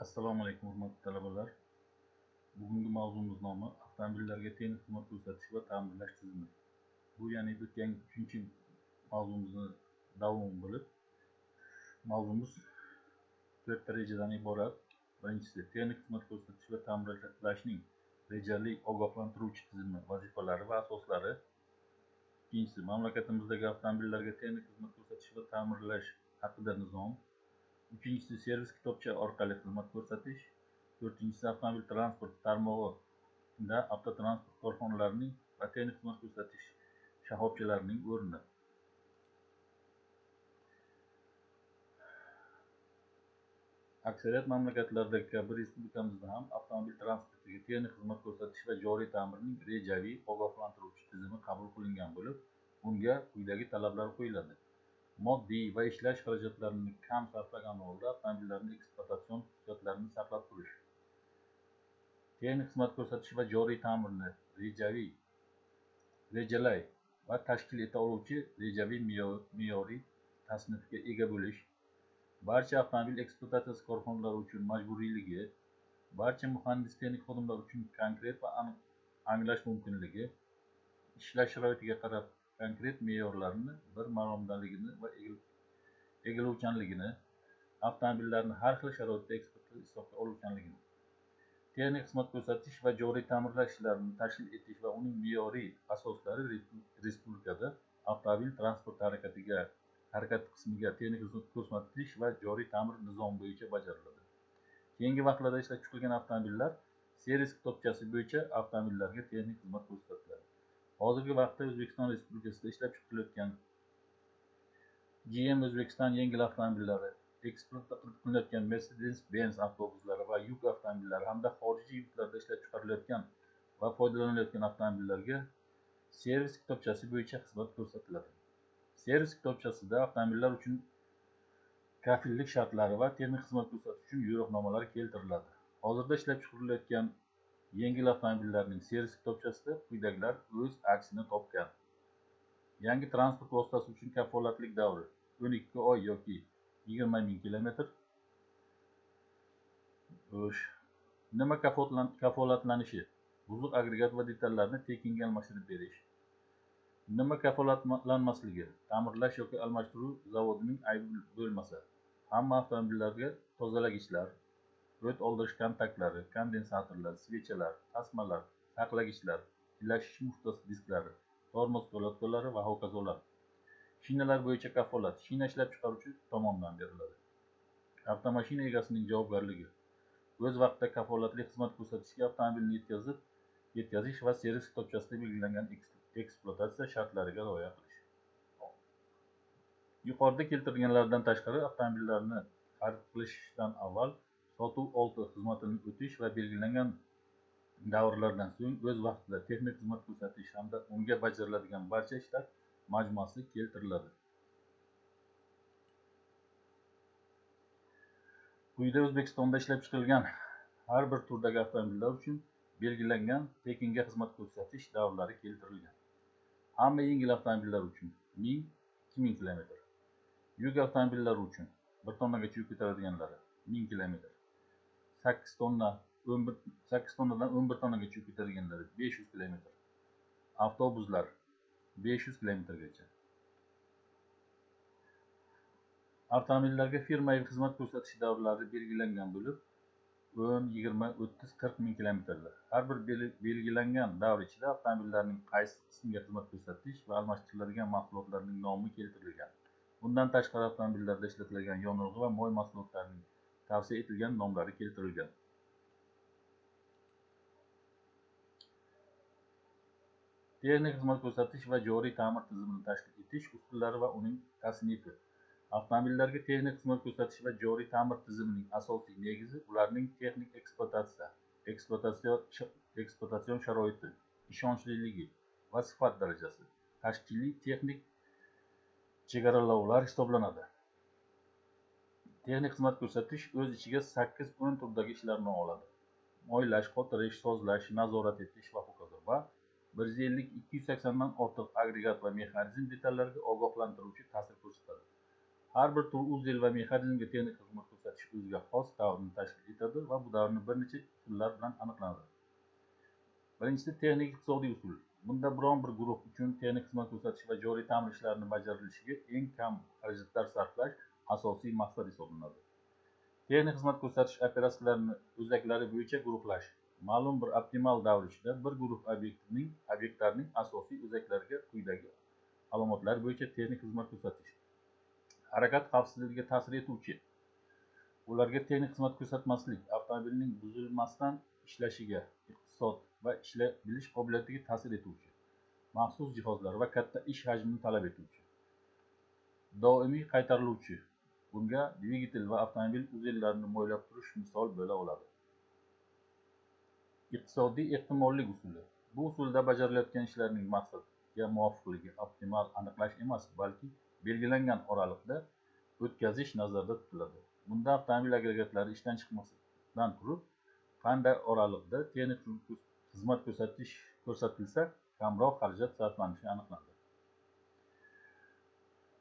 Assalomu alaykum hurmatli talabalar. Bugungi mavzumiz nomi avtomobillarga texnik xizmat ko'rsatish va ta'mirlash tizimi. Bu ya'ni o'tgan 3-mavzumizni davomi bo'lib, mavzumiz 4 ta rejadan iborat. Birinchisi texnik xizmat ko'rsatish va ta'mirlashning rejali ogohlantiruvchi tizimi, vazifalari va asoslari. Ikkinchisi mamlakatimizdagi avtomobillarga texnik xizmat ko'rsatish va ta'mirlash haqida nizom. Uchinchisi servis kitobcha orqali xizmat ko'rsatish. To'rtinchisi avtomobil transport tarmog'ida avtotransport korxonalarining va texnik xizmat ko'rsatish shoxobchalarining o'rni. Aksariyat mamlakatlarda kabi respublikamizda ham avtomobil transportiga texnik xizmat ko'rsatish va joriy ta'mirning rejaviy ogohlantiruvchi tizimi qabul qilingan bo'lib, unga quyidagi talablar qo'yiladi. Moddiy va ishlash xarajatlarini kam sarflagan holda avtomobillarning ekspluatatsion xususiyatlarini saqlab turish. Texnik xizmat ko'rsatish va joriy ta'mirni rejalay va tashkil eta oluvchi rejaviy me'yoriy tasnifga ega bo'lish, barcha avtomobil ekspluatatsiyasi korxonalari uchun majburiyligi, barcha muhandis-texnik xodimlar uchun konkret va aniq anglash mumkinligi, ishlash sharoitiga qarab konkret me'yorlarni bir maromdaligini va egiluvchanligini, avtomobillarni har xil sharoitda ekspluatatsiya hisobga oluvchanligini, texnik xizmat ko'rsatish va joriy ta'mirlash ishlarini tashkil etish va uning me'yoriy asoslari respublikada avtomobil transport harakati qismiga texnik xizmat ko'rsatish va joriy ta'mir nizomi bo'yicha bajariladi. Keyingi vaqtlarda ishlab chiqarilgan avtomobillar servis kitobchasi bo'yicha avtomobillarga texnik xizmat ko'rsatiladi. Hozirgi vaqtda O'zbekiston Respublikasida ishlab chiqarilayotgan GM O'zbekiston yengil avtomobillari, ekspluatatsiya qilinayotgan Mercedes-Benz avtobuslari va yuk avtomobillari hamda xorijiy yurtlarda ishlab chiqarilayotgan va foydalanilayotgan avtomobillarga servis kitobchasi bo'yicha xizmat ko'rsatiladi. Servis kitobchasida avtomobillar uchun kafillik shartlari va texnik xizmat ko'rsatish uchun yo'riqnomalar keltiriladi. Hozirda ishlab chiqarilayotgan yengil avtomobillarning servis kitobchasida quyidagilar o'z aksini topgan. Yangi transport vositasi uchun kafolatlik davri 12 oy yoki 20 ming kilometr. Nima kafolatlanishi? Buzuq agregat va detallarni tekinga almashtirib berish. Nima kafolatlanmasligi? Ta'mirlash yoki almashtiruv zavodining aybi bo'lmasa, hamma avtomobillarga tozalagichlar, o't oldirish kontaktlari, kondensatorlar, svechalar, tasmalar, saqlagichlar, ilashish muftasi disklari, tormoz ko'latkalari va hokazolar. Shinalar bo'yicha kafolat shina ishlab chiqaruvchi tomonidan beriladi. Avtomashina egasining javobgarligi o'z vaqtida kafolatli xizmat ko'rsatishga avtomobilni yetkazish va servis kitobchasida belgilangan ekspluatatsiya shartlariga rioya qilish. Yuqorida keltirilganlardan tashqari, avtomobillarni xarid qilishdan avval sotuv oldi xizmatini o'tish va belgilangan davrlardan so'ng o'z vaqtida texnik xizmat ko'rsatish hamda unga bajariladigan barcha ishlar majmuasi keltiriladi. Quyida O'zbekistonda ishlab chiqarilgan har bir turdagi avtomobillar uchun belgilangan tekinga xizmat ko'rsatish davrlari keltirilgan. Hamma yengil avtomobillar uchun 1000-2000 km. Yuk avtomobillari uchun 1 tonnagacha yuk ko'taradiganlari 1000 km. 8 tonnadan 11 tonnagacha yuk ko'taradiganlari 500 km. Avtobuslar 500 km-gacha. Avtomobillarga firmaviy xizmat ko'rsatish davrlari belgilangan bo'lib, 10, 20, 30, 40 ming kilometrlar. Har bir belgilangan davr ichida avtomobillarning qaysi qismiga xizmat ko'rsatish va almashtiriladigan mahsulotlarning nomi keltirilgan. Bundan tashqari avtomobillarda ishlatiladigan yonilg'i va moy mahsulotlarining tavsiya etilgan nomlari keltirilgan. Texnik xizmat ko'rsatish va joriy ta'mir tizimini tashkil etish usullari va uning tasnifi. Avtomobillarga texnik xizmat ko'rsatish va joriy ta'mir tizimining asosiy negizi ularning texnik ekspluatatsion sharoiti, ishonchliligi va sifat darajasi, tashkiliy texnik chegaralovlar hisoblanadi. Texnik xizmat ko'rsatish o'z ichiga 8-10 turdagi ishlarni oladi. Moylash, qotirish, sozlash, nazorat etish va hokazo va 150-280 dan ortiq agregat va mexanizm detallariga ogohlantiruvchi ta'sir ko'rsatadi. Har bir tur uzel va mexanizmga texnik xizmat ko'rsatish ko'rsatish o'ziga xos davrni tashkil etadi va bu davrni bir necha usullar bilan aniqlanadi. Birinchisi, texnik iqtisodiy usul. Bunda biron bir guruh uchun texnik xizmat ko'rsatish va joriy ta'mir ishlarining bajarilishiga eng kam xarajatlar sarflash asosiy maqsad hisoblanadi. Texnik xizmat ko'rsatish operatsiyalarini o'zaklari bo'yicha guruhlash. Ma'lum bir optimal davr ichida bir guruh obyektlarning asosiy o'zaklariga quyidagi alomatlar bo'yicha texnik xizmat ko'rsatish. Harakat xavfsizligiga ta'sir etuvchi, ularga texnik xizmat ko'rsatmaslik, avtomobilning buzilmasdan ishlashiga, iqtisod va bilish qobiliyatiga ta'sir etuvchi, maxsus jihozlar va katta ish hajmini talab etuvchi. Doimiy qaytariluvchi, bunga dvigatel va avtomobil uzellarini mo'ylab turish misol bo'la oladi. Iqtisodiy ehtimollik usuli. Bu usulda bajarilayotgan ishlarning maqsadga muvofiqligi optimal aniqlash emas, balki belgilangan oraliqda o'tkazish nazarda tutiladi. Bunda avtomobil agregatlari ishdan chiqmasdan turib, qanday oraliqda texnik xizmat ko'rsatilsa, kamroq xarajat sarflanishi aniqlandi.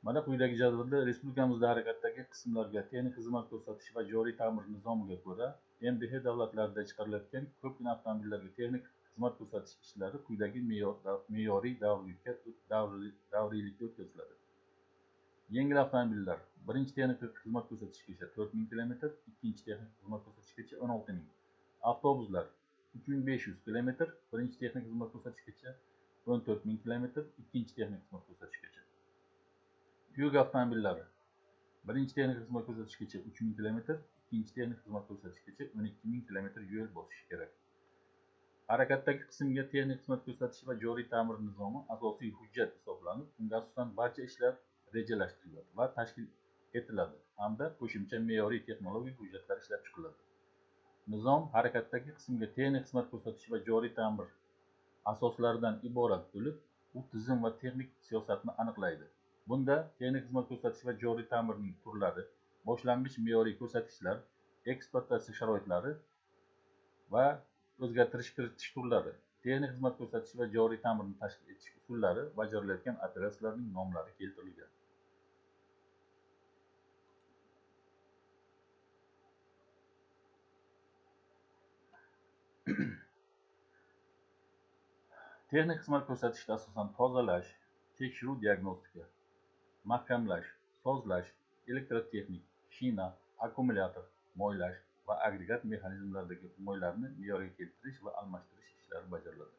Mana quyidagi jadvalda respublikamizda harakatdagi qismlarga texnik xizmat ko'rsatish va joriy ta'mir nizomiga ko'ra MDH davlatlarida chiqarilayotgan ko'pgina avtomobillarga texnik xizmat ko'rsatish ishlari quyidagi me'yoriy davriylikda o'tkaziladi. Yengil avtomobillar birinchi texnik xizmat ko'rsatishgacha 4000 km, ikkinchi texnik xizmat ko'rsatishgacha 16000. Avtobuslar 3500 km, birinchi texnik xizmat ko'rsatishgacha 14000 km, ikkinchi texnik xizmat ko'rsatishgacha. Yuk avtomobillari birinchi texnik xizmat ko'rsatishgacha 3000 km, ikkinchi texnik xizmat ko'rsatishgacha 12000 km yo'l bosishi kerak. Harakatdagi qismga texnik xizmat ko'rsatish va joriy ta'mir nizomi asosiy hujjat hisoblanib, unga asosan barcha ishlar rejalashtiriladi va tashkil etiladi hamda qo'shimcha me'yoriy texnologik hujjatlar ishlab chiqiladi. Nizom harakatdagi qismga texnik xizmat ko'rsatish va joriy ta'mir asoslaridan iborat bo'lib, u tizim va texnik siyosatni aniqlaydi. Bunda texnik xizmat ko'rsatish va joriy ta'mirning turlari, boshlang'ich me'yoriy ko'rsatkichlar, ekspluatatsiya sharoitlari va o'zgartirish kiritish turlari, texnik xizmat ko'rsatish va joriy ta'mirni tashkil etish usullari, bajarilayotgan operatsiyalarning nomlari keltirilgan. Texnik xizmat ko'rsatishda asosan tozalash, tekshiruv diagnostika, mahkamlash, sozlash, elektrotexnik, shina, akkumulyator, moylash va agregat mexanizmlaridagi moylarni me'yorga keltirish va almashtirish ishlari bajariladi.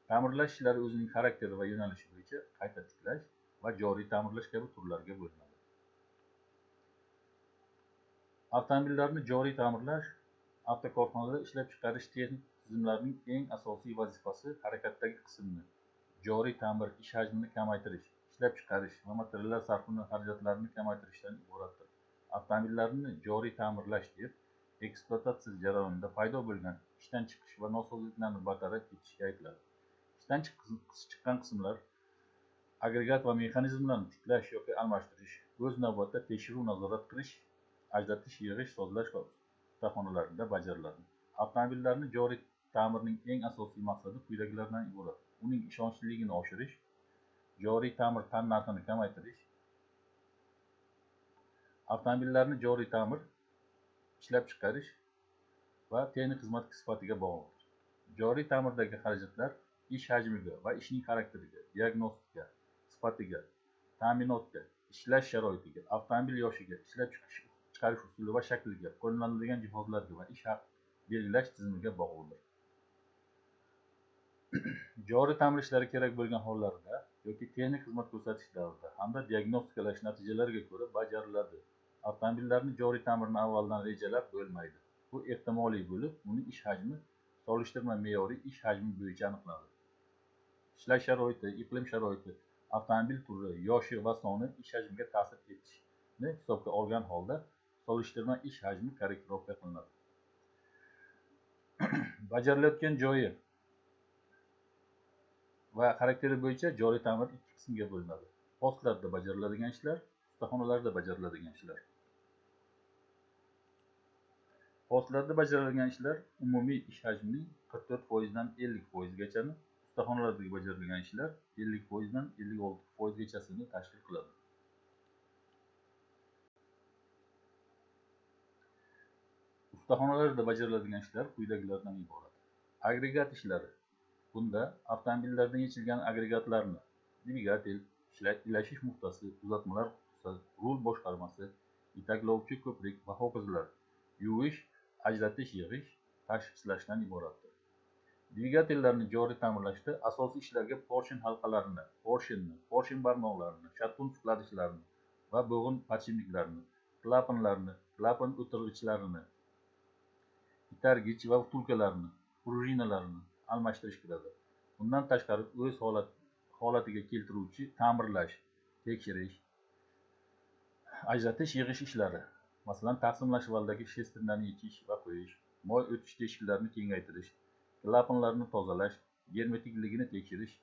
Ta'mirlash ishlari o'zining xarakteri va yo'nalishi bo'yicha qayta tiklash va joriy ta'mirlash kabi turlarga bo'linadi. Avtomobillarni joriy ta'mirlash avtokorxonada ishlab chiqarish texnik tizimlarining eng asosiy vazifasi harakatdagi qismni, joriy ta'mir ish hajmini kamaytirish, ishlab chiqarish va materiallar sarfini xarajatlarini kamaytirishdan iboratdir. Avtomobillarni joriy ta'mirlash deb ekspluatatsiya jarayonida paydo bo'lgan ishdan chiqish va nosozliklarni bartaraf etishga aytiladi. Ishdan chiqqan qismlar, agregat va mexanizmlarni tiklash yoki almashtirish, o'z navbatida tekshiruv, nazorat qilish, ajratish, yig'ish, sozlash va ustaxonalarida bajariladi. Avtomobillarni joriy ta'mirning eng asosiy maqsadi quyidagilardan iborat: uning ishonchliligini oshirish, joriy ta'mir tannarxini kamaytirish. Avtomobillarni joriy ta'mir, ishlab chiqarish va texnik xizmat sifatiga bog'liq. Joriy ta'mirdagi xarajatlar ish hajmiga va ishning xarakteriga, diagnostika sifatiga, ta'minotga, ishlash sharoitiga, avtomobil yoshiga, ishlab chiqarish usuli va shakliga, qo'llaniladigan jihozlarga va ish haq belgilash tizimiga bog'liqdir. Joriy ta'mir ishlari kerak bo'lgan hollarda yoki texnik xizmat ko'rsatish davrida hamda diagnostikalash natijalariga ko'ra bajariladi. Avtomobillarni joriy ta'mirni avvaldan rejalab bo'lmaydi. Bu ehtimoliy bo'lib, uning ish hajmi solishtirma me'yoriy ish hajmi bo'yicha aniqlanadi. Ishlash sharoiti, iqlim sharoiti, avtomobil turi, yoshi va soni ish hajmiga ta'sir etishni hisobga olgan holda solishtirma ish hajmi korrektировка qilinadi. Bajarilayotgan joyi va xarakteri bo'yicha joriy ta'mir ikki qismga bo'linadi: postlarda bajariladigan ishlar, ustaxonalarda bajariladigan ishlar. Postlarda bajariladigan ishlar umumiy ish hajmining 44% dan 50% gachani, ustaxonalarda bajariladigan ishlar 50% dan 56% gachasini tashkil qiladi. Ustaxonalarda bajariladigan ishlar quyidagilardan iborat. Agregat ishlari. Bunda avtomobillarda yechilgan agregatlarni, dvigatel, ilashish nuqtasi, uzatmalar qutisi, rul boshqarmasi, yetaklovchi ko'prik va ho'kizlar yuvish, ajratish, yig'ish, tashxislashdan iboratdir. Dvigatellarni joriy ta'mirlashda asosiy ishlarga porshin halqalarini, porshin barmoqlarini, shattun qiladichlarni va bo'g'in podshipniklarini, klapanlarni, klapan o'tirg'ichlarini, itargich va vtulkalarni, prujinalarni almashtirish kiradi. Bundan tashqari o'z holatiga keltiruvchi ta'mirlash, tekshirish, ajratish, yig'ish ishlari, masalan taqsimlash valdagi shestrlarni yechish va qo'yish, moy o'tish teshiklarini kengaytirish, klapanlarni tozalash, germetikligini tekshirish,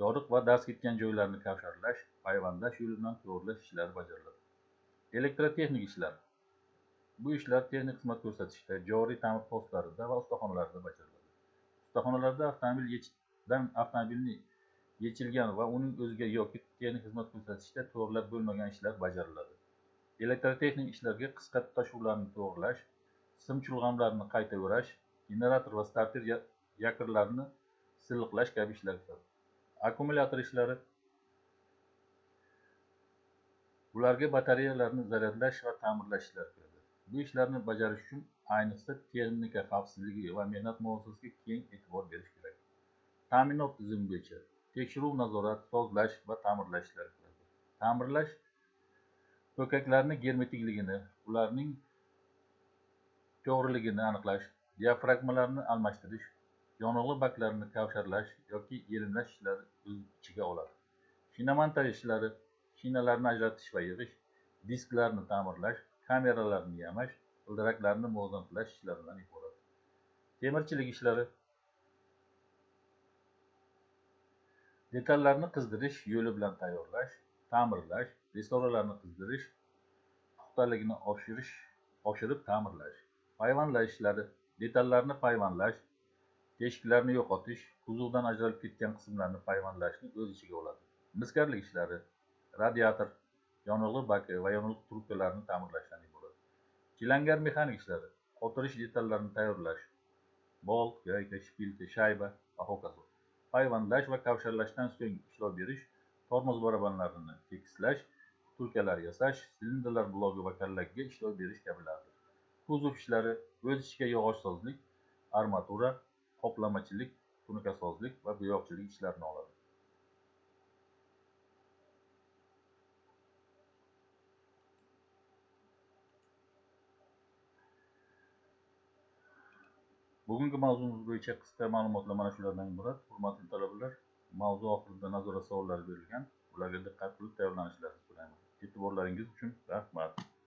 yoriq va darz ketgan joylarni kavsharlash, payvandlash yo'li bilan to'g'rilash ishlari bajariladi. Elektrotexnik ishlar. Bu ishlar texnik xizmat ko'rsatishda, joriy ta'mir postlarida va ustaxonalarda bajariladi. Ustaxonalarda avtomobilni yechilgan va uning o'ziga yoki texnik xizmat ko'rsatishda to'g'rilab bo'lmagan ishlar bajariladi. Elektrotexnik ishlarga qisqa tutashuvlarni to'g'rilash, sim chulg'amlarni qayta o'rash, generator va starter yakirlarini silliqlash kabi ishlar kiradi. Akkumulyator ishlari. Bularga batareyalarni zaryadlash va ta'mirlash ishlari kiradi. Bu ishlarni bajarish uchun ayniqsa texnika xavfsizligi va mehnat muhofazasiga keng e'tibor berish kerak. Ta'minot tizimi bo'yicha tekshiruv, nazorat, tozalash va ta'mirlash ishlari kiradi. Ta'mirlash po'kaklarni germetikligini, ularning to'g'riligini aniqlash, diafragmalarni almashtirish, yonilg'i baklarini kavsharlash yoki yelimlash ishlari o'z ichiga oladi. Shina montaj ishlari, shinalarni ajratish va yig'ish, disklarni ta'mirlash, kameralarni yamash, g'ildiraklarni muvozanat qilish ishlaridan iborat. Temirchilik ishlari. Detallarni qizdirish yo'li bilan tayyorlash, ta'mirlash, restoralarni qizdirish, puxtaligini oshirib ta'mirlash. Payvandlash ishlari. Detallarni payvandlash, teshiklarni yo'qotish, kuzovdan ajralib ketgan qismlarni payvandlashni o'z ichiga oladi. Miskarlik ishlari. Radiator, yonilg'i baki va yonilg'i trubkalarini ta'mirlashdan iborat. Chilangar mexanik ishlari. Qotirish detallarini tayyorlash, bolt, gayka, shpilka, shayba va ho'kazlar. Payvandlash va kavsharlashdan so'ng ishlov berish, tormoz barabanlarini tekislash, vtulkalar yasash, silindrlar blogi va kallagiga ishlov berish kabilardir. Kuzov ishlari o'z ichiga yog'ochsozlik, armatura, qoplamachilik, tunukasozlik va bo'yoqchilik ishlarini oladi. Bugungi mavzumiz bo'yicha qisqa ma'lumotlar mana shulardan iborat. Hurmatli talabalar, mavzu oxirida nazorat savollari berilgan. Ularga diqqat qilib tayyorlanishlarini so'rayman. E'tiborlaringiz uchun rahmat.